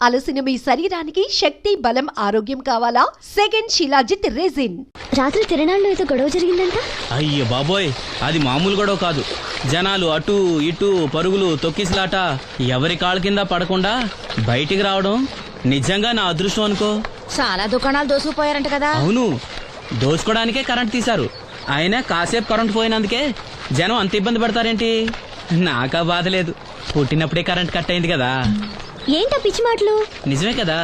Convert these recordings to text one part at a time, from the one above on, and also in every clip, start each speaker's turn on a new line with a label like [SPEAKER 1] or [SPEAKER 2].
[SPEAKER 1] అలసిన మీ శరీరానికి శక్తి, బలం, ఆరోగ్యం కావాలా? Second shilajit resin.
[SPEAKER 2] రాత్రి తిరణాల్లో ఏదో గొడవ జరిగిందంట.
[SPEAKER 3] అయ్యో బాబోయ్, అది మామూలు గొడవ కాదు. జనాలు అటు ఇటు పరుగులు, తొక్కిసలాట, ఎవరి కాళ్ళ కింద పడకుండా బయటికి రావడం నిజంగా నా అదృష్టం అనుకో.
[SPEAKER 4] చాలా దుకాణాలు దోసుకుపోయారంట కదా.
[SPEAKER 3] అవును, దోచుకోవడానికే కరెంట్ తీశారు. అయినా కాసేపు కరెంట్ పోయినందుకే జనం అంత ఇబ్బంది పడతారేంటి? నాకా బాధ లేదు, పుట్టినప్పుడే కరెంట్ కట్ అయింది కదా.
[SPEAKER 2] ఏంటా పిచ్చి మాటలు?
[SPEAKER 3] నిజమే కదా,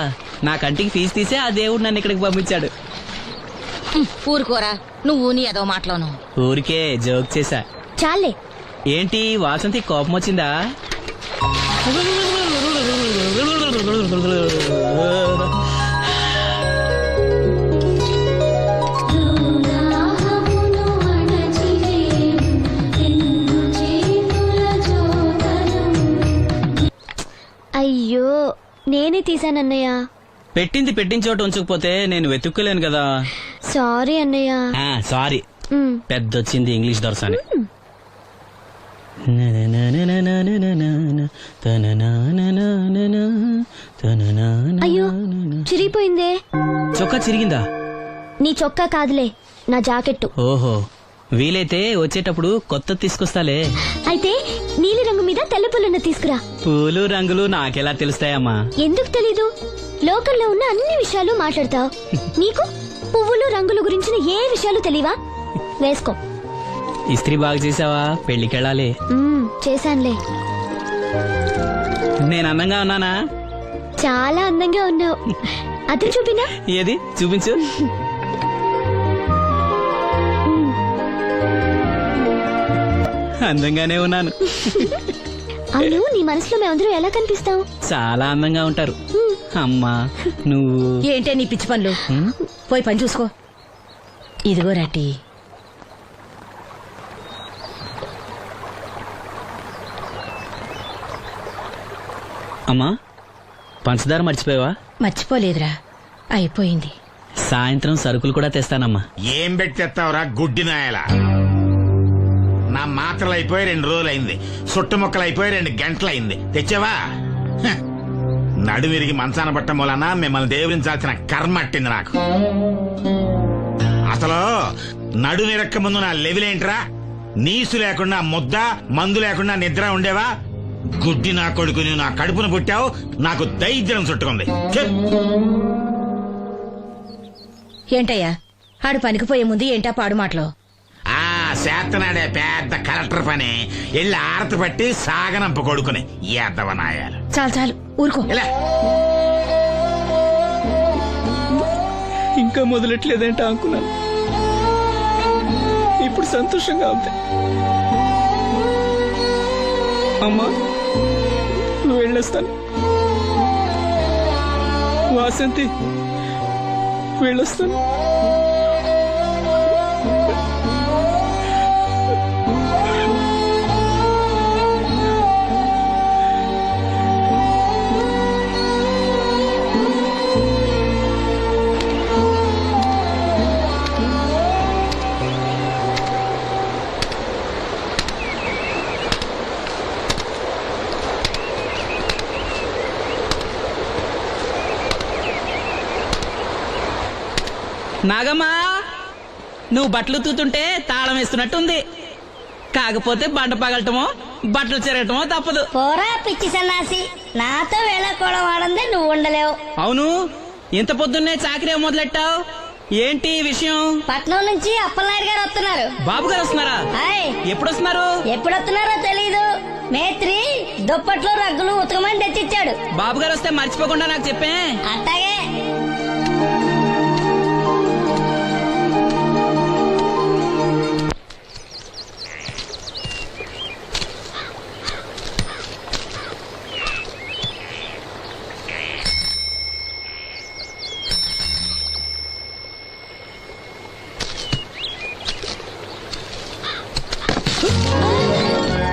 [SPEAKER 3] నా కంటికి ఫీజు తీసే ఆ దేవుడు నన్ను ఇక్కడికి పంపించాడు.
[SPEAKER 4] ఊరుకోరా, నువ్వు నీ ఏదో మాటలోను.
[SPEAKER 3] ఊరికే జోక్ చేశా.
[SPEAKER 2] చాలే.
[SPEAKER 3] ఏంటి వాసంతి కోపం వచ్చిందా?
[SPEAKER 2] అయ్యో, నేనే తీసానన్నయ్య.
[SPEAKER 3] పెట్టింది పెట్టిన చోట ఉంచకపోతే నేను వెతుక్కోలేను కదా.
[SPEAKER 2] సారీ అన్నయ్య.
[SPEAKER 3] సారీ. పెద్దొచ్చింది ఇంగ్లీష్ దొరసాని.
[SPEAKER 2] అయ్యో, చిరిగిపోయిందే.
[SPEAKER 3] చొక్కా చిరిగిందా?
[SPEAKER 2] నీ చొక్కా కాదులే, నా జాకెట్టు.
[SPEAKER 3] ఓహో, వీలైతే వచ్చేటప్పుడు కొత్త తీసుకొస్తాలే.
[SPEAKER 2] అయితే నీలి రంగు మీద తెల్ల పుల్లన్న తీసుకురా.
[SPEAKER 3] పూలు రంగులు నాకెలా తెలుస్తాయమ్మా?
[SPEAKER 2] ఎందుకు తెలీదు? లోకల్లో ఉన్న అన్ని విషయాలు మాట్లాడతావు. నీకు పువ్వులు రంగులు గురించిన ఏ విషయాలు తెలియవా? వేసుకో.
[SPEAKER 3] ఇస్త్రీ బాగా చేసావా? పెళ్లికెళ్ళాలి.
[SPEAKER 2] చేశానులే.
[SPEAKER 3] నేను అందంగా ఉన్నానా?
[SPEAKER 2] చాలా అందంగా ఉన్నావు. అది చూపినా?
[SPEAKER 3] ఏది చూపించు. అందంగానే ఉన్నాను.
[SPEAKER 2] అవును, నీ మనసులో మేమందరూ ఎలా కనిపిస్తావు?
[SPEAKER 3] చాలా అందంగా ఉంటారు. అమ్మా నువ్వు
[SPEAKER 4] ఏంటే నీ పిచ్చి పనులు? పోయి పని చూసుకో. ఇదిగో రాటి.
[SPEAKER 3] అమ్మా, పంచదార మర్చిపోయావా?
[SPEAKER 4] మర్చిపోలేదురా, అయిపోయింది.
[SPEAKER 3] సాయంత్రం సరుకులు కూడా తెస్తానమ్మా.
[SPEAKER 5] ఏం పెట్టి తెస్తావురా గుడ్డి నాయలా? నా మాత్రలు అయిపోయి 2 రోజులైంది, సుట్టుముక్కలు అయిపోయి 2 గంటలైంది. తెచ్చావా? నడుమిరిగి మంచాన పట్టం మూలన మిమ్మల్ని దేవురించాల్సిన కర్మ అట్టింది నాకు. అసలు నడుమిరక్క ముందు నా లెవెలేంట్రా? నీసు లేకుండా ముద్ద, మందు లేకుండా నిద్ర ఉండేవా? గుడ్డి నా కొడుకు, నువ్వు నా కడుపును పుట్టావు, నాకు దైద్యం చుట్టుకుంది.
[SPEAKER 4] ఏంటయ్యా ఆడు పనికిపోయే ముందు ఏంటా పాడు మాటలు?
[SPEAKER 5] చేతనాడే పెద్ద కలెక్టర్ పని. ఎల్లి ఆరతి పట్టి సాగనంప కొడుకుని ఎద్దవనాయాలు.
[SPEAKER 4] చాలు చాలు, ఊరుకో.
[SPEAKER 3] ఇంకా మొదలెట్లేదేంటా అనుకున్నాను. ఇప్పుడు సంతోషంగా ఉంది. అమ్మా, నువ్వు వెళ్ళొస్తాను. వాసంతి, వెళ్ళొస్తాను. నాగమ్మా, నువ్వు బట్టలు తూతుంటే తాళం వేస్తున్నట్టుంది. కాకపోతే బండ పగలటమో బట్టలు చెరగటమో తప్పదు.
[SPEAKER 6] పోరా పిచ్చి సన్నాసి, నాతో వేళకోవడం వాడందే నువ్వు ఉండలేవు.
[SPEAKER 3] అవును, ఇంత పొద్దున్నే చాకరీ మొదలెట్టావు, ఏంటి విషయం?
[SPEAKER 6] పట్నం నుంచి అప్పలనాయుడు గారు వస్తున్నారు.
[SPEAKER 3] బాబు గారు వస్తున్నారా? ఎప్పుడు వస్తున్నారు?
[SPEAKER 6] ఎప్పుడొస్తున్నారో తెలీదు. మేత్రి దుప్పట్లు రగ్గులు ఉతకమని తెచ్చిచ్చాడు.
[SPEAKER 3] బాబు గారు వస్తే మర్చిపోకుండా నాకు చెప్పే.
[SPEAKER 6] అట్టాగే.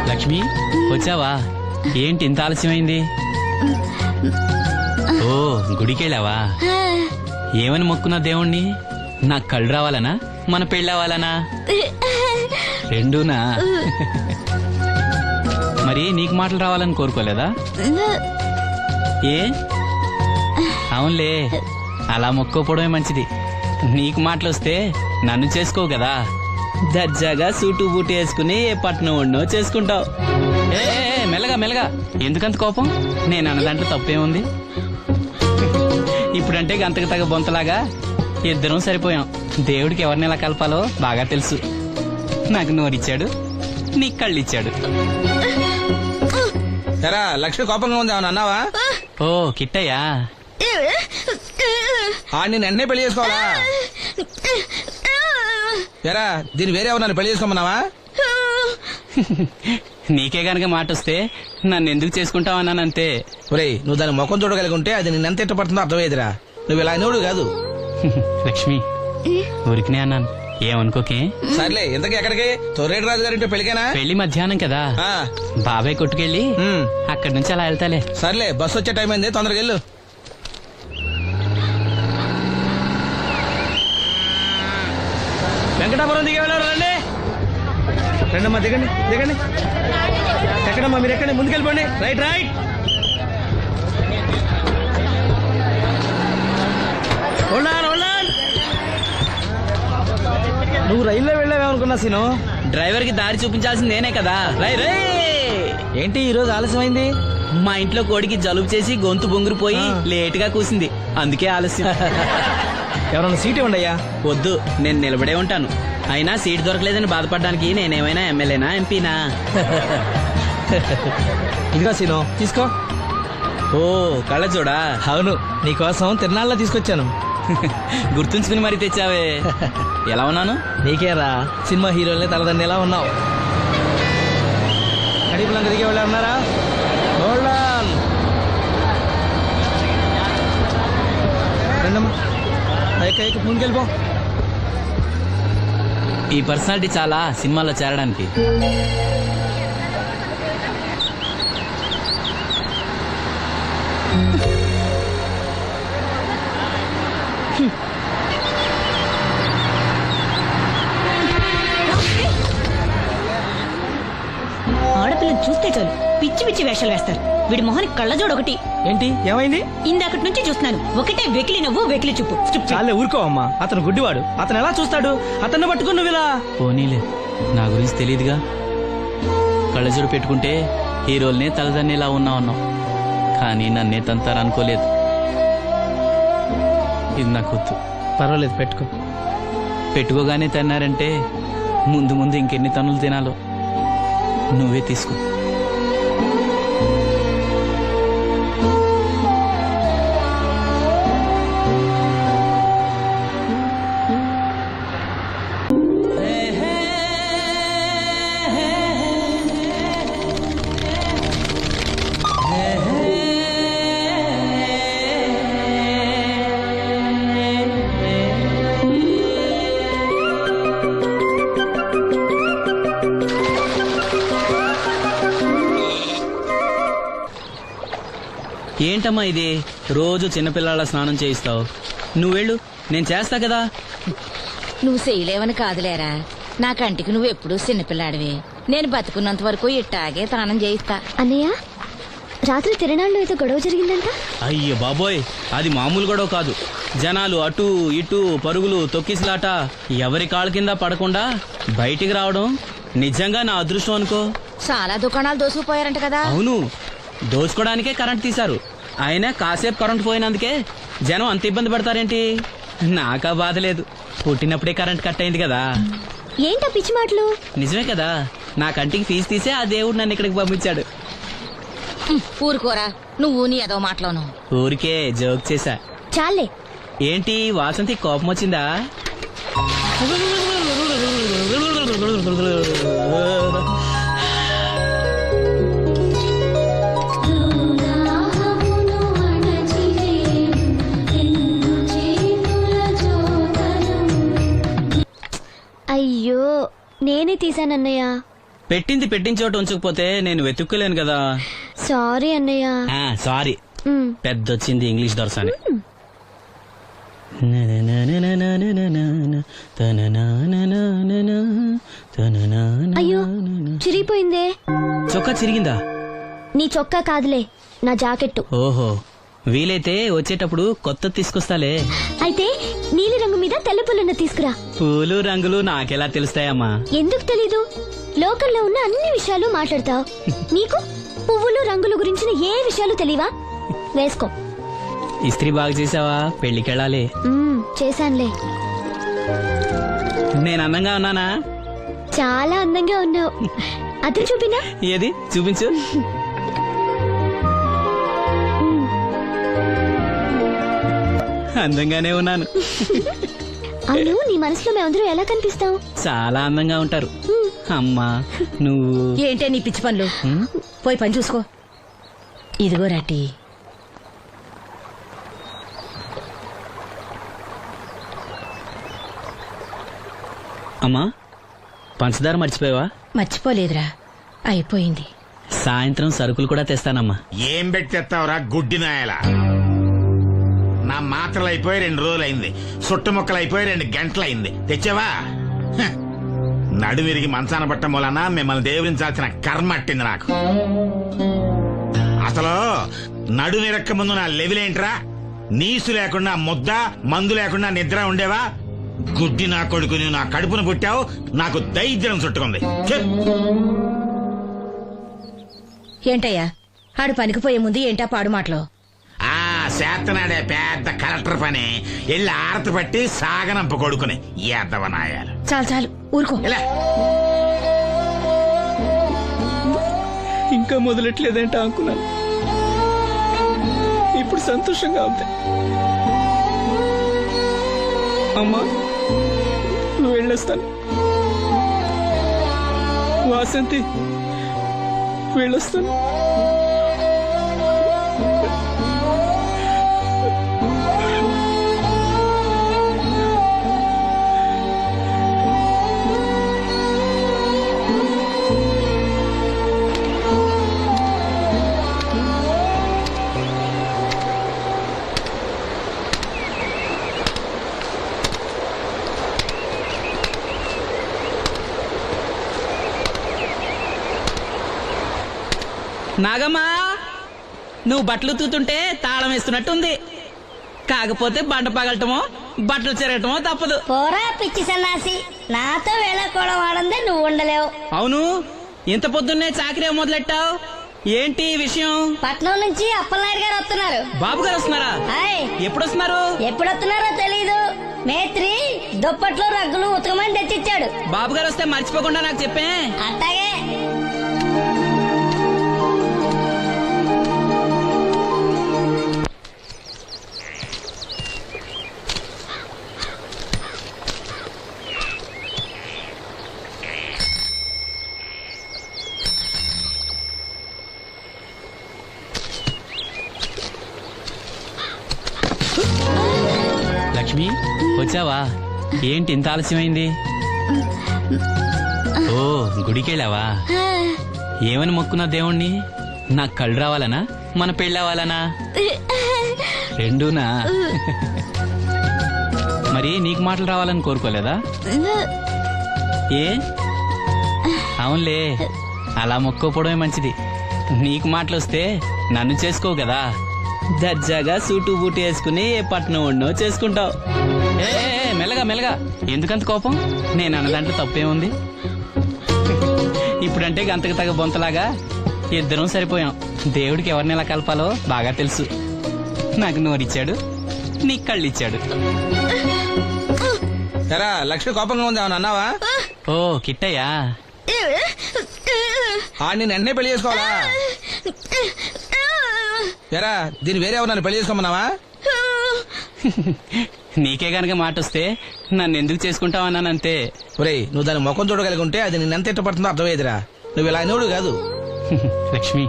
[SPEAKER 3] లక్ష్మి, వచ్చావా? ఏంటి ఇంత ఆలస్యమైంది? ఓ, గుడికెళ్ళావా? ఏమని మొక్కున్నా దేవుణ్ణి? నాకు కళ్ళు రావాలనా, మన పెళ్ళవాలనా? రెండూనా? మరి నీకు మాటలు రావాలని కోరుకోలేదా? ఏ అవునులే, అలా మొక్కోపోవడమే మంచిది. నీకు మాటలు వస్తే నన్ను చేసుకోవు కదా, దర్జాగా సూటు బూటు వేసుకుని ఏ పట్నం వండో చేసుకుంటావు. ఏ మెల్లగా మెల్లగా, ఎందుకంత కోపం? నేను అన్న దాంట్లో తప్పేముంది? ఇప్పుడంటే గంతకు తగ్గ బొంతలాగా ఇద్దరం సరిపోయాం. దేవుడికి ఎవరిని ఎలా కలపాలో బాగా తెలుసు. నాకు నోరిచ్చాడు, నీకు కళ్ళు ఇచ్చాడు.
[SPEAKER 7] ఎరా లక్ష్మి కోపంగా ఉంది ఏమన్నా అన్నావా?
[SPEAKER 3] ఓ కిట్టయ్యా,
[SPEAKER 7] ఆడిని వెంటనే పెళ్లి చేసుకోవాలా? ఎరా దీన్ని వేరే ఎవరన్నా పెళ్లి చేసుకోమన్నావా?
[SPEAKER 3] నీకే గనక మాట వస్తే నన్ను ఎందుకు చేసుకుంటావన్నానంతే.
[SPEAKER 7] ఒరేయ్ నువ్వు దాని ముఖం చూడగలిగి ఉంటే అది నిన్నెంత ఇష్టపడుతుందో అర్థమయ్యేదిరా. నువ్వు ఇలా అయినోడు కాదు.
[SPEAKER 3] లక్ష్మి, ఊరికినే అన్నాను, ఏమనుకోకే.
[SPEAKER 7] సర్లే ఇంతకీ ఎక్కడికి? తొర్రేటి రాజు గారింటే పెళ్లికేనా?
[SPEAKER 3] పెళ్లి మధ్యాహ్నం కదా,
[SPEAKER 7] ఆ,
[SPEAKER 3] బాబాయ్ కొట్టుకెళ్ళి అక్కడి నుంచి అలా వెళ్తాలే.
[SPEAKER 7] సర్లే బస్సు వచ్చే టైం అయింది, తొందరగా వెళ్ళు.
[SPEAKER 8] వెంకటాపురం దిగే వెళ్ళారు. రండి రండమ్మా, దిగండి దిగండి. ఎక్కడమ్మా మీరు? ఎక్కండి, ముందుకెళ్ళిపోండి. Right right. ఉన్నాను ఉన్నాను. నువ్వు రైల్లో వెళ్ళావేమనుకున్నా సీను.
[SPEAKER 3] డ్రైవర్ కి దారి చూపించాల్సింది నేనే కదా. రై రై.
[SPEAKER 8] ఏంటి ఈ రోజు ఆలస్యమైంది?
[SPEAKER 3] మా ఇంట్లో కోడికి జలుబు చేసి గొంతు బొంగురుపోయి లేట్ గా కూసింది, అందుకే ఆలస్యం.
[SPEAKER 8] ఎవరన్నా సీట్ ఇవ్వండి అయ్యా.
[SPEAKER 3] వద్దు, నేను నిలబడే ఉంటాను. అయినా సీట్ దొరకలేదని బాధపడడానికి నేనేమైనా ఎమ్మెల్యేనా ఎంపీనా?
[SPEAKER 8] ఇదిగో సీను తీసుకో.
[SPEAKER 3] ఓ కళ్ళ చూడా.
[SPEAKER 8] అవును, నీకోసం తిరునాళ్ళ తీసుకొచ్చాను.
[SPEAKER 3] గుర్తుంచుకుని మరి తెచ్చావే. ఎలా ఉన్నాను?
[SPEAKER 8] నీకేరా, సినిమా హీరోలనే తలదండి ఎలా ఉన్నావు. కడిపులంక దిగే వాళ్ళు ఉన్నారా? రండమ్మా, ముందుకెళ్ళిపో.
[SPEAKER 3] ఈ పర్సనాలిటీ చాలా సినిమాల్లో చేరడానికి.
[SPEAKER 4] ఆడపిల్లని చూస్తే చాలు పిచ్చి పిచ్చి వేషాలు వేస్తారు. వీడి మొహానికి కళ్ళజోడు ఒకటి.
[SPEAKER 8] ఏంటి ఏమైంది?
[SPEAKER 4] ఇందాకటి నుంచి చూస్తున్నాను, ఒకటే వెకిలి నవ్వు వెకిలి చూపు.
[SPEAKER 8] చాలే ఊరుకో అమ్మా, అతను గుడ్డివాడు. అతను ఎలా చూస్తాడు? అతన్ని పట్టుకుని నువ్వు ఇలా.
[SPEAKER 3] పోనీలే, నా గురించి తెలియదుగా. కళ్ళజోడు పెట్టుకుంటే హీరోల్నే తలదన్నేలా ఉన్నావు, కానీ నన్నే తంతారనుకోలేదు. ఇది నాకు వద్దు.
[SPEAKER 8] పర్వాలేదు పెట్టుకో.
[SPEAKER 3] పెట్టుకోగానే తన్నారంటే ముందు ముందు ఇంకెన్ని తన్నులు తినాలో నువ్వే తీసుకో. ఏంటమ్మా ఇది? రోజు చిన్నపిల్లల స్నానం చేయిస్తావు. నువ్వెళ్ళు, నేను చేస్తా కదా.
[SPEAKER 9] నువ్వు చేయలేవని కాదులేరా, నా కంటికి నువ్వు ఎప్పుడూ చిన్నపిల్లాడివి. నేను బతుకున్నంత వరకు ఇట్టాగే స్నానం చేయిస్తా.
[SPEAKER 2] అన్నయ్య, రాత్రి తిరణాల్లో ఏదో గొడవ జరిగిందంట.
[SPEAKER 3] అయ్యో బాబోయ్, అది మామూలు గొడవ కాదు. జనాలు అటు ఇటు పరుగులు తొక్కిసలాట, ఎవరి కాళ్ళ కింద పడకుండా బయటికి రావడం నిజంగా నా అదృష్టం అనుకో.
[SPEAKER 9] చాలా దుకాణాలు దోసుకుపోయారంట కదా.
[SPEAKER 3] అవును, దోచుకోవడానికే కరెంట్ తీశారు. అయినా కాసేపు కరెంట్ పోయినందుకే జనం అంత ఇబ్బంది పడతారేంటి? నాకా బాధ లేదు, పుట్టినప్పుడే కరెంట్ కట్ అయింది కదా.
[SPEAKER 2] ఏంటా పిచ్చి మాటలు?
[SPEAKER 3] నిజమే కదా, నా కంటికి ఫీజు తీసే ఆ దేవుడు నన్ను ఇక్కడికి పంపించాడు.
[SPEAKER 9] ఊరుకోరా, నువ్వు నీ ఏదో మాటలోను.
[SPEAKER 3] ఊరికే జోక్ చేశా.
[SPEAKER 2] చాలే.
[SPEAKER 3] ఏంటి వాసంతి కోపం వచ్చిందా?
[SPEAKER 2] అయ్యో, నేనే తీసానన్నయ్య.
[SPEAKER 3] పెట్టిన చోట ఉంచకపోతే నేను వెతుక్కోలేను కదా.
[SPEAKER 2] సారీ అన్నయ్య.
[SPEAKER 3] సారీ. పెద్దొచ్చింది ఇంగ్లీష్ దొరసాని.
[SPEAKER 2] అయ్యో, చిరిగిపోయిందే.
[SPEAKER 3] చొక్కా చిరిగిందా?
[SPEAKER 2] నీ చొక్కా కాదులే, నా జాకెట్టు.
[SPEAKER 3] ఓహో, వీలైతే వచ్చేటప్పుడు కొత్త తీసుకొస్తాలే.
[SPEAKER 2] అయితే నీలి రంగు మీద తెల్ల పుల్లన్న తీసుకురా.
[SPEAKER 3] పూలు రంగులు నాకెలా తెలుస్తాయమ్మా?
[SPEAKER 2] ఎందుకు తెలీదు? లోకల్లో ఉన్న అన్ని విషయాలు మాట్లాడతావు. నీకు పువ్వులు రంగుల గురించిన ఏ విషయాలు తెలియవా? వేసుకో.
[SPEAKER 3] ఇస్త్రీ బాగా చేసావా? పెళ్లికెళ్ళాలి.
[SPEAKER 2] చేశానులే.
[SPEAKER 3] నేను అందంగా ఉన్నానా?
[SPEAKER 2] చాలా అందంగా ఉన్నావు. అది చూపినా?
[SPEAKER 3] ఏది చూపించు. అందంగానే ఉన్నాను.
[SPEAKER 2] అవును, నీ మనసులో మేమందరం ఎలా కనిపిస్తాం?
[SPEAKER 3] చాలా అందంగా ఉంటారు. అమ్మా నువ్వు
[SPEAKER 4] ఏంటే నీ పిచ్చి పనులు? పోయి పని చూసుకో. ఇదిగో రాటి.
[SPEAKER 3] అమ్మా పంచదార మర్చిపోయావా?
[SPEAKER 4] మర్చిపోలేదురా, అయిపోయింది.
[SPEAKER 3] సాయంత్రం సరుకులు కూడా తెస్తానమ్మా.
[SPEAKER 5] ఏం పెట్టి తెస్తావురా గుడ్డి నాయలా? నా మాత్రలు అయిపోయి 2 రోజులైంది, సుట్టుముక్కలు అయిపోయి 2 గంటలైంది. తెచ్చావా? హ. నడుమిరిగి మంచాన పట్టం వలన మిమ్మల్ని దేవురించాల్సిన కర్మ అట్టింది నాకు. అసలు నడుమిరక్క ముందు నా లెవెలేంట్రా? నీసు లేకుండా ముద్ద, మందు లేకుండా నిద్ర ఉండేవా? గుడ్డి నా కొడుకు, నువ్వు నా కడుపును పుట్టావు, నాకు దైద్యం చుట్టుకుంది. చెప్.
[SPEAKER 4] ఏంటయ్యా ఆడు పనికిపోయే ముందు ఏంటా పాడు మాటలు?
[SPEAKER 5] ఆ చేతనాడే పెద్ద కలెక్టర్ పని ఎల్లి ఆరతి పట్టి సాగనంప కొడుకుని ఎద్దవనాయాలు.
[SPEAKER 4] చాలు చాలు ఊరుకో.
[SPEAKER 5] ఇలా
[SPEAKER 3] ఇంకా మొదలెట్లేదంటే అనుకున్నాను. ఇప్పుడు సంతోషంగా ఉంది. అమ్మా నువ్వు వెళ్ళొస్తాను. వాసంతి వెళ్ళొస్తాను. నాగమ్మా నువ్వు బట్టలు తూతుంటే తాళం వేస్తున్నట్టుంది. కాకపోతే బండ పగలటమో బట్టలు చెరగటమో తప్పదు.
[SPEAKER 6] పోరా పిచ్చి సన్నాసి, నాతో వేళకోవడం ఆడందే నువ్వు ఉండలేవు.
[SPEAKER 3] అవును, ఇంత పొద్దున్నే చాకరీ మొదలెట్టావు, ఏంటి విషయం?
[SPEAKER 6] పట్నం నుంచి అప్పలనాయుడు గారు వస్తున్నారు.
[SPEAKER 3] బాబు గారు వస్తున్నారా?
[SPEAKER 6] హాయ్.
[SPEAKER 3] ఎప్పుడు వస్తున్నారు?
[SPEAKER 6] ఎప్పుడు వస్తున్నారో తెలీదు. మేత్రి దుప్పట్లు రగ్గులు ఉతకమని తెచ్చిచ్చాడు.
[SPEAKER 3] బాబు గారు వస్తే మర్చిపోకుండా నాకు చెప్పే.
[SPEAKER 6] అట్టాగే.
[SPEAKER 3] లక్ష్మి వచ్చావా? ఏంటి ఇంత ఆలస్యమైంది? ఓ గుడికెళ్ళావా? ఏమని మొక్కున్నా దేవుణ్ణి? నాకు కళ్ళు రావాలనా, మన పెళ్ళవాలనా? రెండూనా? మరి నీకు మాటలు రావాలని కోరుకోలేదా? ఏ అవునులే, అలా మొక్కోపోవడమే మంచిది. నీకు మాటలు వస్తే నన్ను చేసుకోవు కదా, దర్జాగా సూటు బూటు వేసుకుని ఏ పట్నం వండో చేసుకుంటావు. ఏ మెల్లగా మెల్లగా, ఎందుకంత కోపం? నేను అన్నదాంట్లో తప్పేముంది? ఇప్పుడంటే గంతకు తగ్గ బొంతలాగా ఇద్దరం సరిపోయాం. దేవుడికి ఎవరిని ఎలా కలపాలో బాగా తెలుసు. నాకు నోరిచ్చాడు, నీకు కళ్ళు ఇచ్చాడు.
[SPEAKER 7] ఎరా లక్ష్మి కోపంగా ఉంది, ఏమన్నా అన్నావా?
[SPEAKER 3] ఓ కిట్టయ్యా,
[SPEAKER 7] నేను వెంటనే పెళ్లి చేసుకోవాలా? ఎరా దీన్ని వేరే ఎవరు పెళ్లి చేసుకోమన్నావా?
[SPEAKER 3] నీకే గనక మాట వస్తే నన్ను ఎందుకు చేసుకుంటావన్నానంతే.
[SPEAKER 7] ఒరేయ్ నువ్వు దాని ముఖం చూడగలిగి ఉంటే అది నిన్నెంత ఇష్టపడుతుందో అర్థమయ్యేదిరా. నువ్వు ఇలా అనేవాడు కాదు.
[SPEAKER 3] లక్ష్మి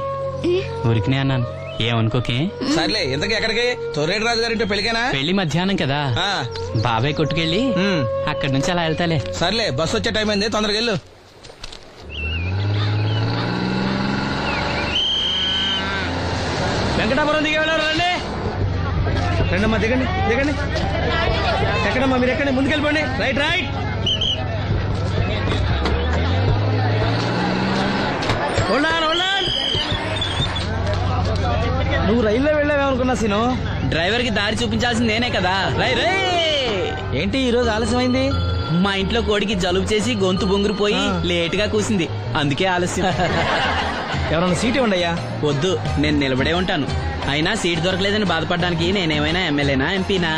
[SPEAKER 3] ఊరికినే అన్నాను, ఏమనుకోకే.
[SPEAKER 7] సర్లే ఇంతకీ ఎక్కడికి? తొర్రేటి రాజు గారింటే పెళ్ళికేనా?
[SPEAKER 3] పెళ్లి మధ్యాహ్నం కదా,
[SPEAKER 7] ఆ,
[SPEAKER 3] బాబాయ్ కొట్టుకెళ్ళి అక్కడి నుంచి అలా వెళ్తాలే.
[SPEAKER 7] సర్లే బస్సు వచ్చే టైం అయింది, తొందరగా వెళ్ళు.
[SPEAKER 8] వెంకటాపురం దిగే వెళ్ళారు. రండి రండమ్మా, దిగండి దిగండి. ఎక్కడమ్మా మీరు? ఎక్కండి, ముందుకెళ్ళిపోండి. Right right. Hold on.
[SPEAKER 7] నువ్వు రైల్లో వెళ్ళావేమనుకున్నా సీను.
[SPEAKER 3] డ్రైవర్ కి దారి చూపించాల్సింది నేనే కదా. రై రే
[SPEAKER 7] ఏంటి ఈ రోజు ఆలస్యమైంది?
[SPEAKER 3] మా ఇంట్లో కోడికి జలుబు చేసి గొంతు బొంగురుపోయి లేట్ గా కూసింది, అందుకే ఆలస్యం.
[SPEAKER 7] ఎవరన్నా సీట్ ఇవ్వండి అయ్యా.
[SPEAKER 3] వద్దు, నేను నిలబడే ఉంటాను. అయినా సీట్ దొరకలేదని బాధపడడానికి నేనేమైనా ఎమ్మెల్యేనా ఎంపీనా?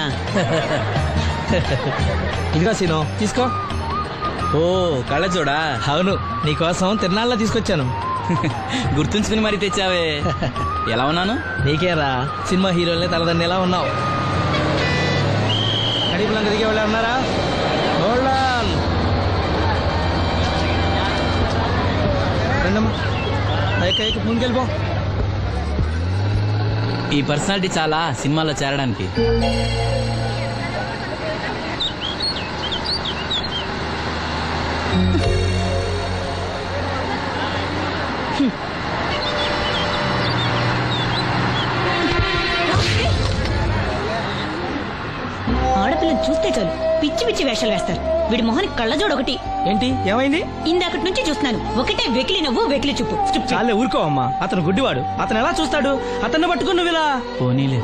[SPEAKER 7] ఇదిగో సీను తీసుకో.
[SPEAKER 3] ఓ కళ్ళ చూడా.
[SPEAKER 7] అవును, నీకోసం తిరునాళ్ళ తీసుకొచ్చాను.
[SPEAKER 3] గుర్తుంచుకుని మరి తెచ్చావే. ఎలా ఉన్నాను?
[SPEAKER 7] నీకేరా సినిమా హీరోలనే తలదండి ఎలా ఉన్నావు. కడిపులంక దిగే వాళ్ళు ఉన్నారా? Hold on. రండమ్మా, ముందుకెళ్ళిపో.
[SPEAKER 3] ఈ పర్సనాలిటీ చాలా సినిమాలో చేరడానికి.
[SPEAKER 4] ఆడపిల్లని చూస్తే చాలు పిచ్చి పిచ్చి వేషాలు వేస్తారు. వీడి మొహానికి కళ్ళజోడు ఒకటి.
[SPEAKER 7] ఏంటి ఏమైంది?
[SPEAKER 4] ఇందాకటి నుంచి చూస్తున్నాను, ఒకటే వెకిలి నవ్వు వెకిలి చూపు.
[SPEAKER 7] చాలే ఊరుకోవమ్మా, అతను గుడ్డివాడు. అతను ఎలా చూస్తాడు? అతన్ని పట్టుకుని నువ్వు ఇలా.
[SPEAKER 3] పోనీలే,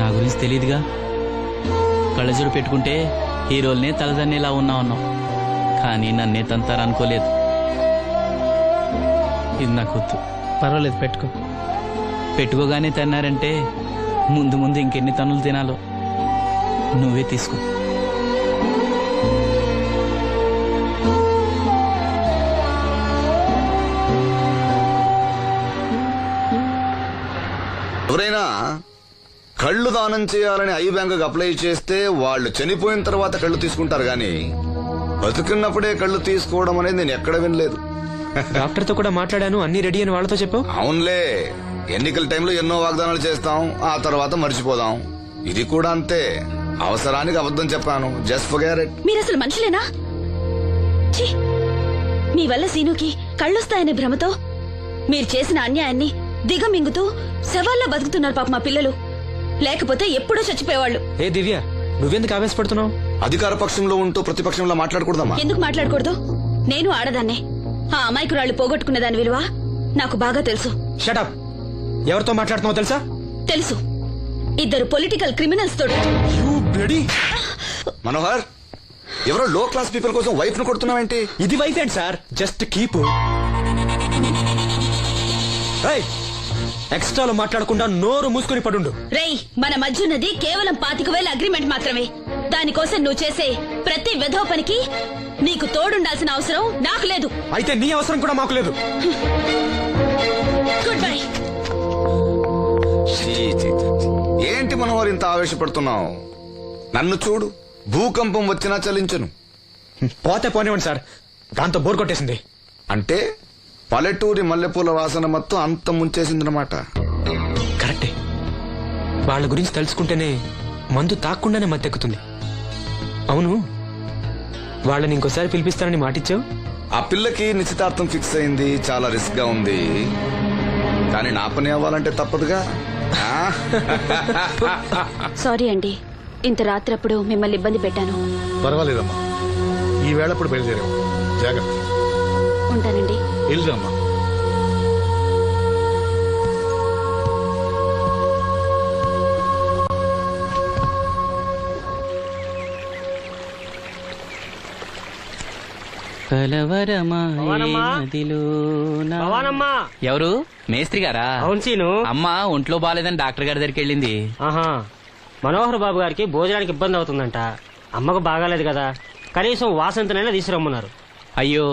[SPEAKER 3] నా గురించి తెలీదుగా. కళ్ళజోడు పెట్టుకుంటే హీరోల్నే తలదన్నేలా ఉన్నావు, కానీ నన్నే తంతారనుకోలేదు. ఇది నాకు వద్దు.
[SPEAKER 7] పర్వాలేదు, పెట్టుకో.
[SPEAKER 3] పెట్టుకోగానే తన్నారంటే ముందు ముందు ఇంకెన్ని తన్నులు తినాలో నువ్వే తీసుకో.
[SPEAKER 10] ఎవరైనా కళ్ళు దానం చేయాలని ఐ బ్యాంకుకి అప్లై చేస్తే వాళ్ళు చనిపోయిన తర్వాత కళ్ళు తీసుకుంటారు గాని బతుకున్నప్పుడే కళ్ళు తీసుకోవడం అనేది నేను ఎక్కడ వినలేదు.
[SPEAKER 8] డాక్టర్ తో కూడా మాట్లాడాను, అన్ని రెడీ అని వాళ్ళతో చెప్పు.
[SPEAKER 10] అవునులే, ఎన్నికల టైంలో ఎన్నో వాగ్దానాలు చేస్తాం, ఆ తర్వాత మర్చిపోదాం. ఇది కూడా అంతే, అవసరానికి అబద్ధం చెప్పాను. Just forget it.
[SPEAKER 2] మీరు అసలు మనుషులేనా? ఛీ! మీ వల్ల సీనుకి కళ్ళొస్తాయనే భ్రమతో మీరు చేసిన అన్యాయాన్ని దిగమింగుతూ శవాల్లో బతుకుతున్నారు పాప మా పిల్లలు. లేకపోతే ఎప్పుడూ చచ్చిపోయేవాళ్ళు.
[SPEAKER 8] ఏ దివ్య, నువ్వెందుకు ఆవేశపడుతున్నావు?
[SPEAKER 10] అధికార పక్షంలో ఉంటూ ప్రతిపక్షంలో మాట్లాడకూడదమ్మా.
[SPEAKER 2] ఎందుకు మాట్లాడకూడదు? నేను ఆడదాన్నే. ఆ అమాయకురాళ్ళు పోగొట్టుకున్న దాని విలువ నాకు బాగా తెలుసు.
[SPEAKER 8] షటప్. ఎవరితో మాట్లాడుతున్నావు తెలుసా?
[SPEAKER 2] తెలుసు, ఇద్దరు పొలిటికల్ క్రిమినల్స్ తోటి.
[SPEAKER 10] మనోహర్, ఎవరో లో క్లాస్ పీపుల్ కోసం వైఫ్ ను కొడుతున్నావేంటి?
[SPEAKER 8] ఇది వైఫ్ ఏంటి సార్, జస్ట్ కీప్. ఎక్స్ట్రాలో మాట్లాడకుండా నోరు మూసుకుని పడుండు.
[SPEAKER 2] రేయ్, మన మధ్య ఉన్నది కేవలం 25,000 అగ్రిమెంట్ మాత్రమే. దానికోసం నువ్వు చేసే ప్రతి వెధవ పనికి నీకు తోడుండాల్సిన అవసరం నాకు లేదు.
[SPEAKER 8] అయితే నీ అవసరం కూడా మాకు లేదు.
[SPEAKER 2] Good bye.
[SPEAKER 10] ఏంటి మనోహర్ ఇంత ఆవేశపడుతున్నావు? నన్ను చూడు, భూకంపం వచ్చినా చలించను.
[SPEAKER 8] పోతే పోనివ్వండి సార్, దాంతో బోర్ కొట్టేసింది.
[SPEAKER 10] అంటే పల్లెటూరి మల్లెపూల వాసన మొత్తం అంత ముంచేసిందన్నమాట.
[SPEAKER 8] కరెక్టే, వాళ్ళ గురించి తెలుసుకుంటేనే మందు తాక్కుండానే మత్తెక్కుతుంది. అవును, వాళ్ళని ఇంకోసారి పిలిపిస్తానని మాటిచ్చావు.
[SPEAKER 10] ఆ పిల్లకి నిశ్చితార్థం ఫిక్స్ అయింది, చాలా రిస్క్ గా ఉంది. కానీ నా పని అవ్వాలంటే తప్పదుగా.
[SPEAKER 2] సారీ అండి, ఇంత రాత్రప్పుడు మిమ్మల్ని ఇబ్బంది పెట్టాను.
[SPEAKER 11] పర్వాలేదమ్మా, ఈ వేళప్పుడు బయలుదేరాము. జాగ్రత్త.
[SPEAKER 2] ఉంటానండి.
[SPEAKER 11] వెళ్దామా.
[SPEAKER 3] ఎవరు? మేస్త్రి గారా?
[SPEAKER 8] అవును సీను.
[SPEAKER 3] అమ్మ ఒంట్లో బాలేదని డాక్టర్ గారి దగ్గరికి వెళ్ళింది.
[SPEAKER 8] ఆహా, మనోహర్ బాబు గారికి భోజనానికి ఇబ్బంది అవుతుందంట. అమ్మకు బాగాలేదు కదా, కనీసం వాసంతనైనా తీసుకురమ్మన్నారు.
[SPEAKER 3] అయ్యో,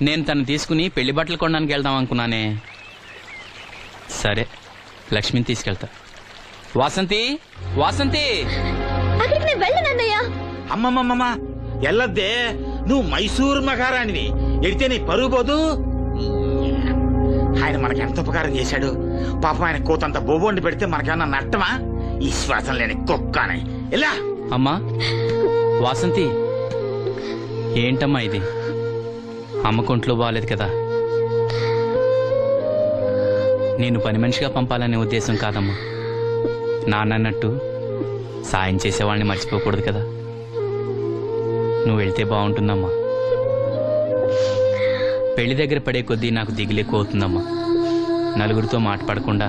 [SPEAKER 3] నేను తను తీసుకుని పెళ్లి బట్టలు కొనడానికి వెళ్దాం అనుకున్నానే. సరే, లక్ష్మిని తీసుకెళ్తా. వాసంతి, వాసంతి.
[SPEAKER 2] అక్కడికి నేను వెళ్ళనన్నయ్యా.
[SPEAKER 5] అమ్మమ్మమ్మ ఎల్లద్దే, నువ్వు మైసూరు మహారాణివి. ఎడితే నీ పరుగు పోదు. ఆయన మనకి ఎంత ఉపకారం చేశాడు. పాపం ఆయన కోతంత బొబొండి పెడితే మనకేమన్నా నట్టమా? ఈ శ్వాసం లేని కుక్కనే. ఇలా
[SPEAKER 3] అమ్మా వాసంతి, ఏంటమ్మా ఇది? అమ్మకుంట్లో బాగాలేదు కదా. నేను పని మనిషిగా పంపాలనే ఉద్దేశం కాదమ్మా. నాన్నన్నట్టు సాయం చేసేవాళ్ళని మర్చిపోకూడదు కదా. నువ్వు వెళ్తే బాగుంటుందమ్మా. పెళ్లి దగ్గర పడే కొద్దీ నాకు దిగులెక్కువ అవుతుందమ్మా. నలుగురితో మాట పడకుండా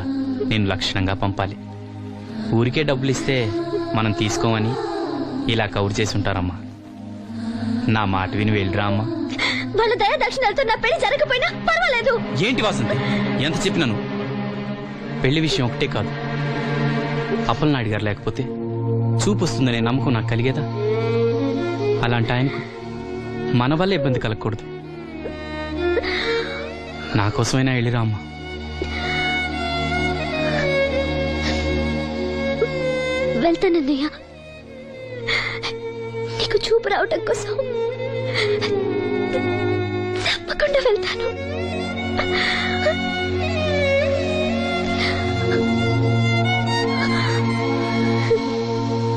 [SPEAKER 3] నేను లక్షణంగా పంపాలి. ఊరికే డబ్బులు ఇస్తే మనం తీసుకోమని ఇలా కవర్ చేసి ఉంటారమ్మా. నా మాట విని వెళ్ళిరా అమ్మా.
[SPEAKER 2] వాళ్ళ దయ దక్షిణాలతో నా పెళ్లి జరగకపోయినా పర్వాలేదు.
[SPEAKER 3] ఏంటి వాసంతి, ఎంత చెప్పినాను? పెళ్లి విషయం ఒకటే కాదు, అప్పలనాయుడు గారు లేకపోతే చూపు వస్తుందనే నమ్మకం నాకు కలిగేదా? అలాంటి ఆయనకు మన వల్ల ఇబ్బంది కలగకూడదు. నా కోసమైనా వెళ్ళిరా అమ్మా.
[SPEAKER 2] వెళ్తానన్నయ్య, నీకు చూపు రావటం కోసం తప్పకుండా వెళ్తాను.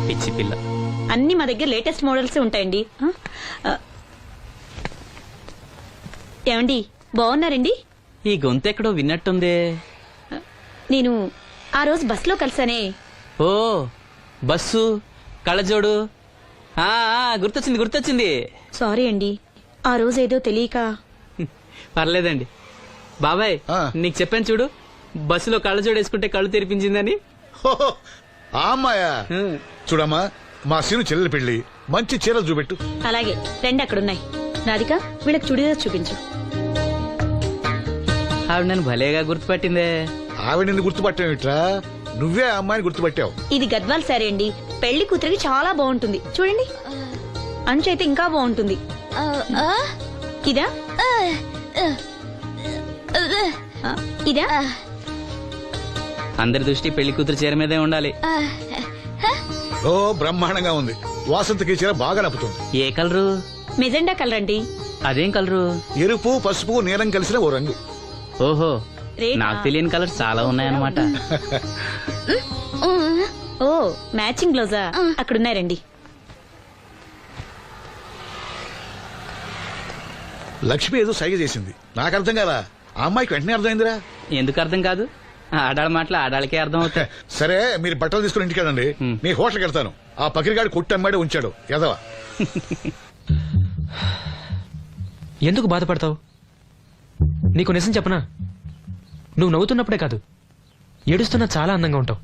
[SPEAKER 3] పిచ్చి పిల్ల.
[SPEAKER 4] అన్ని మా దగ్గర లేటెస్ట్ మోడల్స్ ఉంటాయండి. ఏమండి, బాగున్నారండి?
[SPEAKER 3] ఈ గొంతు ఎక్కడో విన్నట్టుందే.
[SPEAKER 4] నేను ఆ రోజు బస్సులో కలిసానే.
[SPEAKER 3] ఓ బస్సు, కళ్ళజోడు. గుర్తొచ్చింది.
[SPEAKER 4] సారీ అండి, ఆ రోజు ఏదో తెలియక.
[SPEAKER 3] పర్లేదండి బాబాయ్, నీకు చెప్పాను చూడు, బస్సులో కళ్ళజోడు వేసుకుంటే కళ్ళు తెరిపించిందని.
[SPEAKER 11] ఆ అమ్మాయా? చూడమ్మా, మా సీను చెల్లెలి పెళ్లి, మంచి చీరలు చూపెట్టు.
[SPEAKER 4] అలాగే, రెండు అక్కడున్నాయి. రాధిక, వీళ్ళకి చుడిదార్ చూపించు.
[SPEAKER 3] ఆవిడ నన్ను భలేగా గుర్తుపట్టిందే.
[SPEAKER 11] ఆవిడ నిన్ను గుర్తుపట్టావిట్రా? నువ్వే ఆ అమ్మాయిని గుర్తుపట్టావు.
[SPEAKER 4] ఇది గద్వాల్ సారీ అండి, పెళ్లి కూతురికి చాలా బాగుంటుంది. చూడండి, అంచు అయితే ఇంకా బాగుంటుంది. ఇదా ఇదా?
[SPEAKER 3] అందరి దృష్టి పెళ్లి కూతురు చీర మీదే ఉండాలి.
[SPEAKER 11] ఓ బ్రహ్మాండంగా ఉంది. వాసంతకి చీర బాగా నప్పుతుంది.
[SPEAKER 3] ఏ కలరు?
[SPEAKER 4] మెజెండా కలర్ అండి.
[SPEAKER 3] అదేం కలరు?
[SPEAKER 11] ఎరుపు, పసుపు, నీలం కలిసిన ఓ రంగు.
[SPEAKER 3] ఓహో,
[SPEAKER 4] రేటా?
[SPEAKER 3] నాకు తెలియని కలర్ చాలా ఉన్నాయన్నమాట.
[SPEAKER 4] ఓ, మ్యాచింగ్ బ్లౌజా? అక్కడున్నాయి, రండి.
[SPEAKER 11] లక్ష్మి ఏదో సైగ చేసింది, నాకు అర్థం కాదా? ఆ అమ్మాయికి వెంటనే అర్థమైందిరా.
[SPEAKER 3] ఎందుకు అర్థం కాదు? ఆడాళ్ళ మాటలు ఆడాళ్ళకే అర్థం అవుతాయి.
[SPEAKER 11] సరే, మీరు బట్టలు తీసుకుని ఇంటికి వెళ్ళండి. మీ హోటల్కి వెళ్తాను. ఆ పకిరిగాడు కొట్టి అమ్మాడే ఉంచాడు ఎదవా.
[SPEAKER 8] ఎందుకు బాధపడతావు? నీకు నిజం చెప్పనా, నువ్వు నవ్వుతున్నప్పుడే కాదు, ఏడుస్తున్నా చాలా అందంగా ఉంటావు.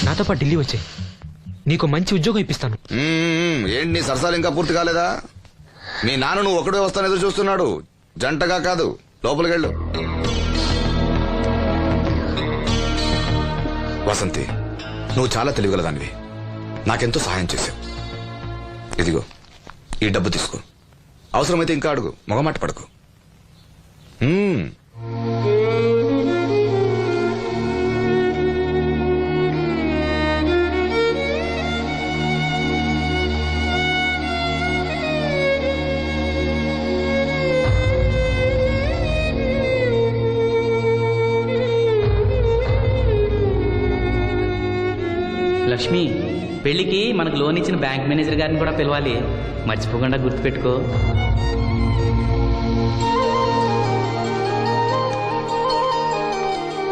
[SPEAKER 8] నాతో పాటు ఢిల్లీ వచ్చాయి, నీకు మంచి ఉద్యోగం ఇప్పిస్తాను.
[SPEAKER 10] ఏంటి నీ సరసాలు ఇంకా పూర్తి కాలేదా? మీ నాన్న నువ్వు ఒకడే వస్తాను ఎదురు చూస్తున్నాడు, జంటగా కాదు. లోపలికెళ్ళు. వసంతి, నువ్వు చాలా తెలివిగలదానివి, నాకెంతో సహాయం చేశావు. ఇదిగో ఈ డబ్బు తీసుకో, అవసరమైతే ఇంకా అడుగు, మొగమాట పడకు.
[SPEAKER 3] లక్ష్మి, పెళ్లికి మనకు లోన్ ఇచ్చిన బ్యాంక్ మేనేజర్ గారిని కూడా పిలవాలి, మర్చిపోకుండా గుర్తుపెట్టుకో.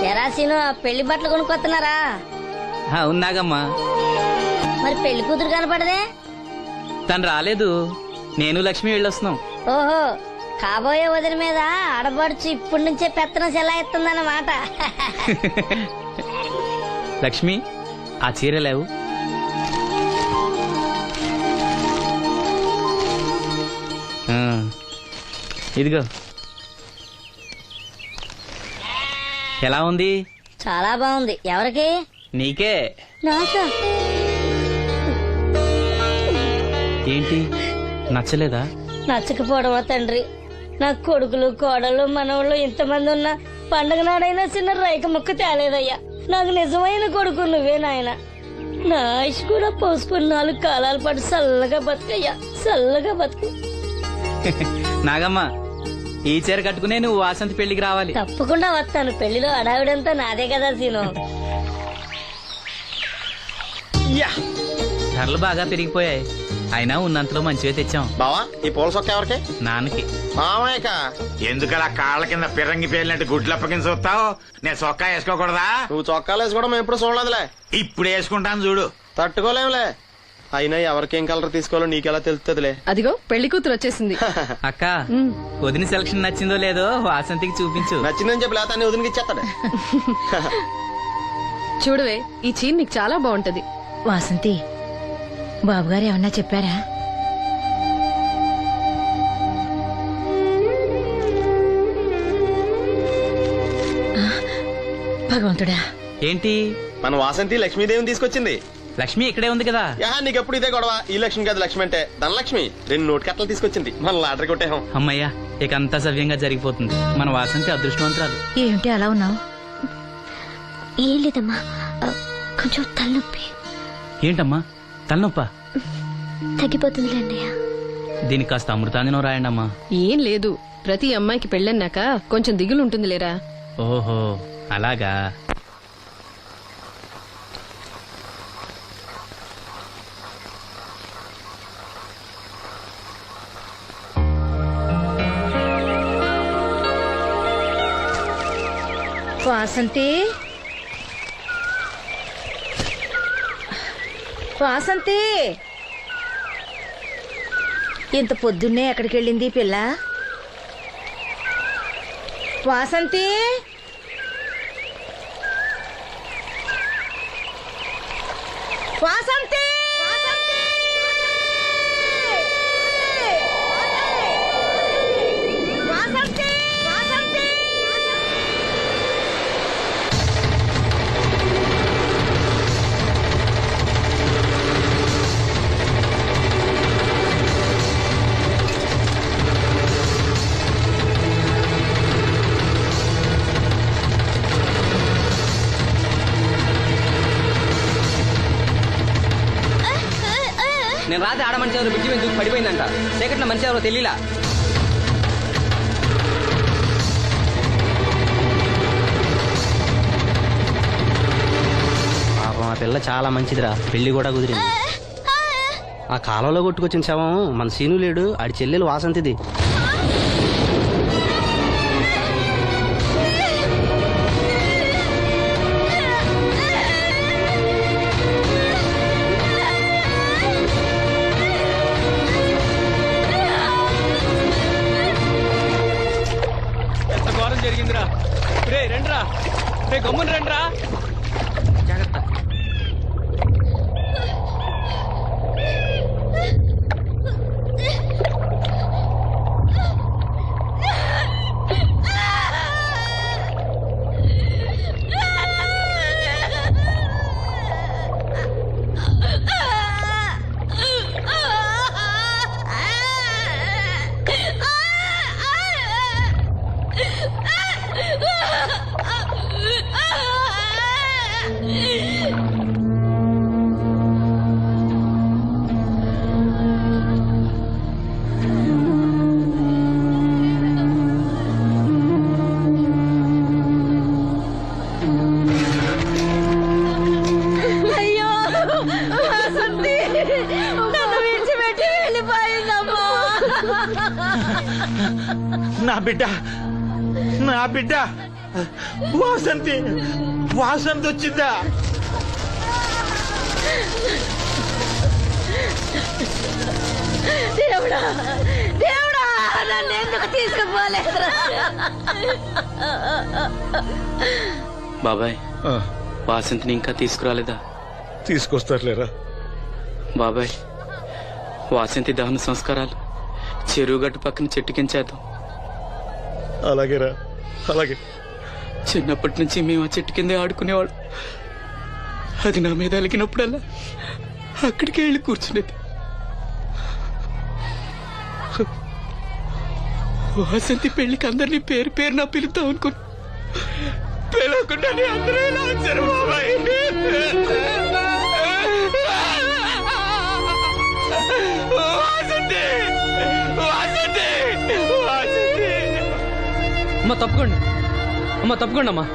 [SPEAKER 6] ఎరాసీను, పెళ్లి బట్టలు కొనుక్కొస్తున్నారా?
[SPEAKER 3] ఉన్నాగమ్మా.
[SPEAKER 6] మరి పెళ్లి కూతురు కనపడదే?
[SPEAKER 3] తను రాలేదు, నేను లక్ష్మి వెళ్ళొస్తున్నాం.
[SPEAKER 6] ఓహో, కాబోయే వదిన మీద ఆడబడుచు ఇప్పటి నుంచే పెత్తనం చెలాయిస్తుందన్నమాట.
[SPEAKER 3] లక్ష్మి, ఆ చీర లేవు. ఇదిగో. ఎలా ఉంది?
[SPEAKER 6] చాలా బాగుంది. ఎవరికి?
[SPEAKER 3] నీకే.
[SPEAKER 6] నాకా?
[SPEAKER 3] ఏంటి, నచ్చలేదా?
[SPEAKER 6] నచ్చకపోవడమా తండ్రి? నా కొడుకులు, కోడళ్ళు, మనవాళ్ళు ఇంతమంది ఉన్నా పండగ నాడైనా చిన్న రైక ముక్క తేలేదయ్యా. నాకు నిజమైన కొడుకు నువ్వే నాయన. నా ఆయుష్ కూడా పోసుకుని 4 కాలాల పాటు చల్లగా బతుకయ్యా, చల్లగా బతుకు.
[SPEAKER 3] నాగమ్మ, ఈ చీర కట్టుకునే నువ్వు వాసంతి పెళ్లికి రావాలి.
[SPEAKER 6] తప్పకుండా వస్తాను. పెళ్లిలో అడావిడంతా నాదే కదా సీను.
[SPEAKER 3] ధరలు బాగా పెరిగిపోయాయి, అయినా ఉన్నంతలో మంచిగా తెచ్చాం.
[SPEAKER 12] బావా, ఈ పూల సొక్క ఎవరికి?
[SPEAKER 3] నాన్నకి.
[SPEAKER 12] మామయ్యక.
[SPEAKER 5] ఎందుకలా కాళ్ళ కింద పిరంగి పేలినట్టు గుడ్లు అప్పకింద చూస్తావు? నేను చొక్కా వేసుకోకూడదా?
[SPEAKER 12] నువ్వు చొక్కాలు వేసుకోవడం ఎప్పుడు చూడలేదులే.
[SPEAKER 5] ఇప్పుడు వేసుకుంటాను చూడు.
[SPEAKER 12] తట్టుకోలేములే. అయినా ఎవరికేం కలర్ తీసుకోవాలో నీకెలా తెలుస్తుందిలే.
[SPEAKER 13] అదిగో పెళ్లి కూతురు వచ్చేసింది.
[SPEAKER 3] అక్క వదిన సెలక్షన్ నచ్చిందో లేదో వాసంతికి చూపించు.
[SPEAKER 12] నచ్చిందని చెప్పి లేత అన్ని వదిలికి ఇచ్చేస్తాడు.
[SPEAKER 13] చూడవే, ఈ చీర నీకు చాలా బాగుంటది.
[SPEAKER 9] వాసంతి, బాబుగారు ఏమన్నా చెప్పారా? భగవంతుడా,
[SPEAKER 3] ఏంటి
[SPEAKER 12] మన వాసంతి లక్ష్మీదేవిని తీసుకొచ్చింది.
[SPEAKER 3] లక్ష్మి ఇక్కడే ఉంది కదా.
[SPEAKER 12] నీకెప్పుడు ఇదే గొడవ. ఈ లక్ష్మి కాదు లక్ష్మి అంటే ధనలక్ష్మి. 2 నోటు కట్టలు తీసుకొచ్చింది. మన లాటరీ కొట్టేహం.
[SPEAKER 3] అమ్మయ్యా, ఇక అంతా సవ్యంగా జరిగిపోతుంది. మన వాసంతి అదృష్టవంతురాలు.
[SPEAKER 9] ఏమిటి అలా ఉన్నావు?
[SPEAKER 6] ఏం లేదమ్మా, కొంచెం తలనొప్పి.
[SPEAKER 3] ఏంటమ్మా తలనొప్ప?
[SPEAKER 6] తగ్గిపోతుంది అన్నయ్య.
[SPEAKER 3] దీనికి కాస్త అమృతాంజనం రాయండి అమ్మా.
[SPEAKER 13] ఏం లేదు, ప్రతి అమ్మాయికి పెళ్ళన్నాక కొంచెం దిగులు ఉంటుంది లేరా.
[SPEAKER 3] ఓహో అలాగా.
[SPEAKER 9] వాసంతి, వాసంతి, ఇంత పొద్దున్నే ఎక్కడికి వెళ్ళింది పిల్ల? వాసంతి, వాసంతి, వాసంతి, వాసంతి.
[SPEAKER 8] నేను రాత్రి ఆడ మనిషి ఎవరు బిడ్జి మీద పడిపోయిందంట. చీకట్లో మనిషి ఎవరో తెలియలా.
[SPEAKER 14] పాపం ఆ పిల్ల చాలా మంచిదిరా, పెళ్లి కూడా కుదిరింది. ఆ కాలంలో కొట్టుకొచ్చిన శవం మన సీను లేడు, ఆడి చెల్లెలు వాసంతిది.
[SPEAKER 8] జరిగిందిరా. రే రండిరా, రే గమ్మున రండిరా. జాగ్రత్త.
[SPEAKER 5] నా బిడ్డ, నా బిడ్డ వాసంతి, వాసంతి వచ్చిందా?
[SPEAKER 6] దేవుడా, దేవుడా, నన్ను ఎందుకు తీసుకుపోలేదురా?
[SPEAKER 3] బాబాయ్, వాసంతిని ఇంకా తీసుకురాలేదా?
[SPEAKER 11] తీసుకొస్తారులేరా
[SPEAKER 3] బాబాయ్. వాసంతి దహన సంస్కారాలు చెరువు గట్టు పక్కన చెట్టు కించేద్దాం.
[SPEAKER 11] అలాగేరా, అలాగే.
[SPEAKER 3] చిన్నప్పటి నుంచి మేము ఆ చెట్టు కిందే ఆడుకునేవాడు. అది నా మీద అలిగినప్పుడల్లా అక్కడికే వెళ్ళి కూర్చునేది. వాసంతి పెళ్లికి అందరినీ పేరు పేరు నా పిలుద్దాం అనుకుని పిలవకుండానే అందరూ ఇలా వచ్చారు బాబాయ్. వాసంతి, వాసంతి, వాసంతి.
[SPEAKER 8] అమ్మ తప్పుకోండి, అమ్మ తప్పుకోండి అమ్మా.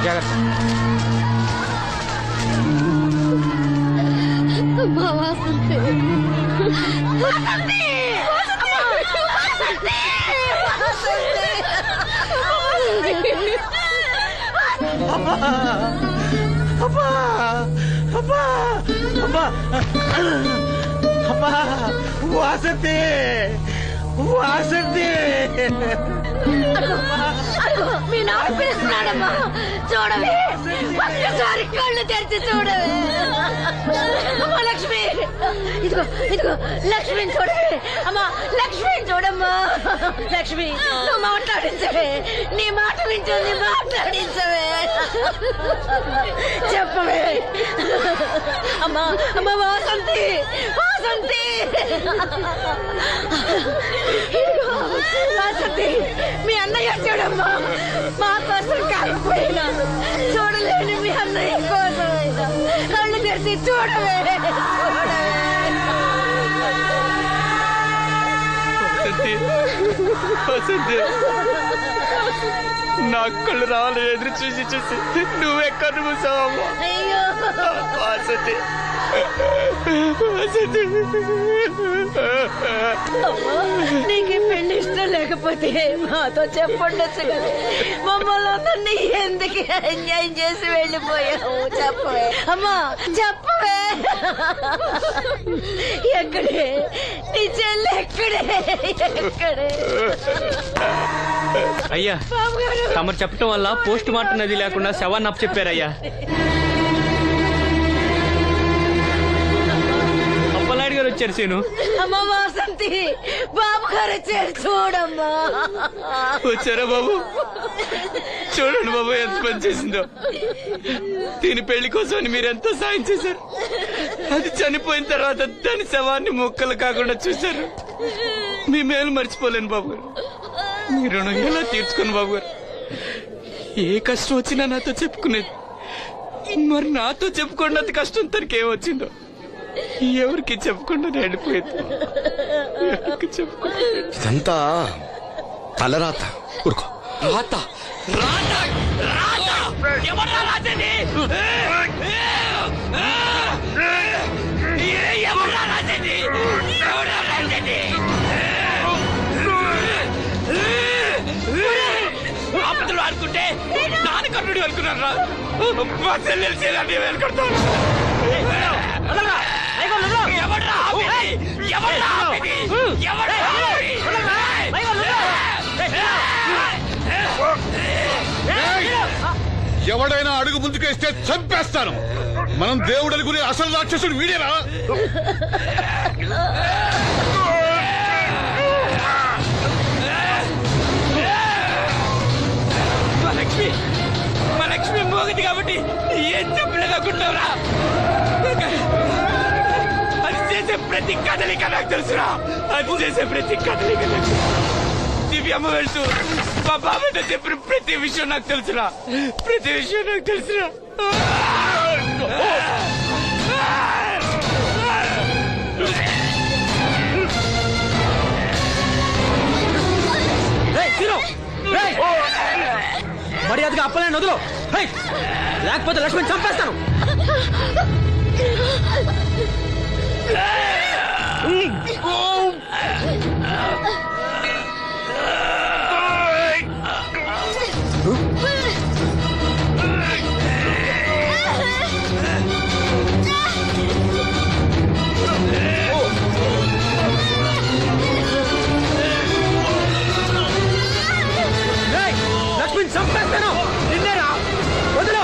[SPEAKER 8] జాగ్రత్త.
[SPEAKER 6] వాసంతి, వాసంతి, వాసంతి, వాసంతి.
[SPEAKER 8] అబ్బా అబ్బా అబ్బా అబ్బా వాసంతి వాసంతి
[SPEAKER 6] మీ నాన్న పిలుస్తున్నాడమ్మా చూడవే ఒక్కసారి కళ్ళు తెరిచి చూడవే అమ్మా లక్ష్మి ఇదిగో ఇదిగో లక్ష్మిని చూడవే అమ్మా లక్ష్మిని చూడమ్మా లక్ష్మి నువ్వు మాట్లాడించవే నీ మాట వింటుంది మాట్లాడించవే చెప్పవే అమ్మా అమ్మా వాసంతి వాసంతి వాసంతి మీ అన్నయ్య చూడమ్మా మా కోసం కాకపోయినా చూడలేని మీ అన్నయ్య కోసమైనా కళ్ళు తెరిచి చూడవే
[SPEAKER 3] నా కళ్ళు రావాలని ఎదురు చూసి చూసి నువ్వెక్కడ మూసావమ్మా వాసంతి
[SPEAKER 6] నీకు పెళ్లి ఇష్టం లేకపోతే మాతో చెప్పండొచ్చు కదా మమ్మల్ని అందరినీ ఎందుకు ఎంజాయ్ చేసి వెళ్ళిపోయావు చెప్పవే అమ్మా చెప్పవే ఎక్కడే నీ చెల్లి ఎక్కడే ఎక్కడే
[SPEAKER 3] అయ్యా తమరు చెప్పటం వల్ల పోస్ట్ మార్టం నది లేకుండా శవాన్ని అప్పచెప్పారయ్యా. అప్పలాడి గారు వచ్చారు సీను.
[SPEAKER 6] అమ్మ వాసంతి బాబు గారు వచ్చారు చూడమ్మా.
[SPEAKER 3] వచ్చారా బాబు? చూడండి బాబు ఎంత పని చేసిందో. దీని పెళ్లి కోసం మీరు ఎంతో సాయం చేశారు. అది చనిపోయిన తర్వాత దాని శవాన్ని ముక్కలు కాకుండా చూశారు. మీ మేలు మర్చిపోలేను బాబు గారు. మీ రుణం ఎలా తీర్చుకుని బాబు గారు. ఏ కష్టం వచ్చినా నాతో చెప్పుకునేది. మరి నాతో చెప్పుకున్నంత కష్టం తనకి ఏమొచ్చిందో ఎవరికి చెప్పకుండా వెళ్ళిపోయింది. ఎవరికి చెప్పకుండా
[SPEAKER 10] ఇదంతా తలరాత. ఊరుకో.
[SPEAKER 3] రాత రాత రాత ఎవరా రాజని? ఎవరా రాజని? ఎవరా రాజని? ఆపదలు ఆడుకుంటే నాన్న కర్ణుడు అనుకున్నారా? మా చెల్లెలు చెల్లి వెళ్ళుకుంటాను. ఎవడ్రా ఎవడ్రా ఎవడ్రా
[SPEAKER 11] ఎవడైనా అడుగు ముందుకేస్తే చంపేస్తాను. మనం దేవుడు అనుకునే అసలు రాక్షసుడు వీడేరా?
[SPEAKER 3] మా లక్ష్మి మోగది కాబట్టి ఏం చెప్పలేదనుకుంటావురా? అది చేసే ప్రతి కదలిక నాకు తెలుసురా. అది చేసే ప్రతి కదలిక నాకు. దివ్యమ్మ వెళ్తూ మా బాబాయ్తో చెప్పిన ప్రతి విషయం నాకు తెలుసురా. ప్రతి విషయం నాకు తెలుసురా.
[SPEAKER 8] మర్యాదగా అప్పలేని వదులు, లేకపోతే లక్ష్మణ్ చంపేస్తాను. లక్ష్మణ్ చంపేస్తాను. నిన్నేరా వదులు.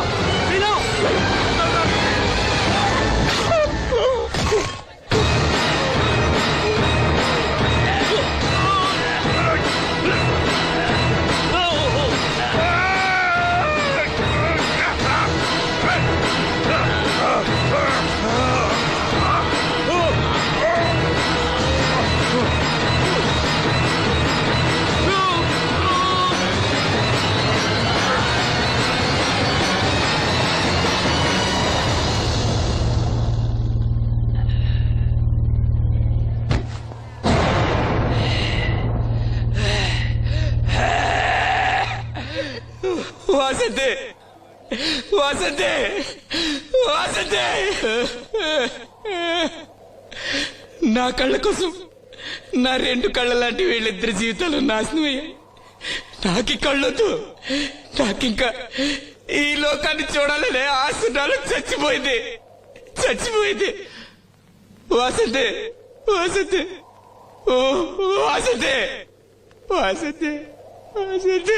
[SPEAKER 3] వాసంతి వాసంతి వాసంతి నా కళ్ళ కోసం నా రెండు కళ్ళ లాంటి వీళ్ళిద్దరి జీవితాలు నాశనం అయ్యాయి. నాకి కళ్ళొద్దు. నాకింకా ఈ లోకాన్ని చూడాలనే ఆశ నాలో చచ్చిపోయింది. వాసంతి వాసంతి ఓ వాసంతి వాసంతి వాసంతి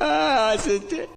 [SPEAKER 3] వాసంతి